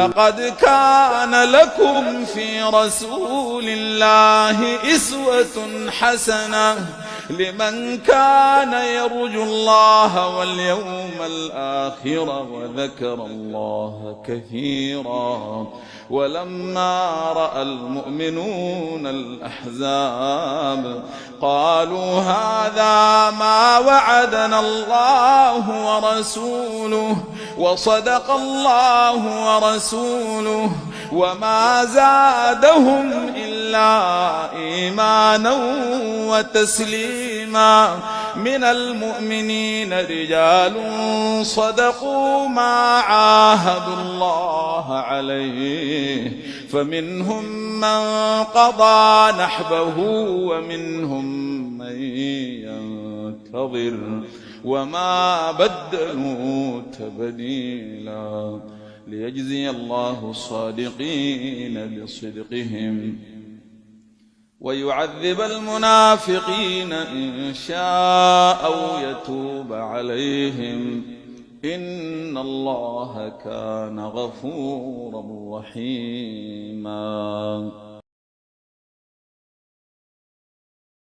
لقد كان لكم في رسول الله أسوة حسنة لمن كان يرجو الله واليوم الآخر وذكر الله كثيرا. ولما رأى المؤمنون الأحزاب قالوا هذا ما وعدنا الله ورسوله وصدق الله ورسوله وما زادهم إلا إيمانا وتسليما. من المؤمنين رجال صدقوا ما عاهدوا الله عليه فمنهم من قضى نحبه ومنهم من ينتظر وما بدلوا تبديلا. ليجزي الله الصادقين بصدقهم ويعذب المنافقين إن شاء أو يتوب عليهم إن الله كان غفورا رحيما.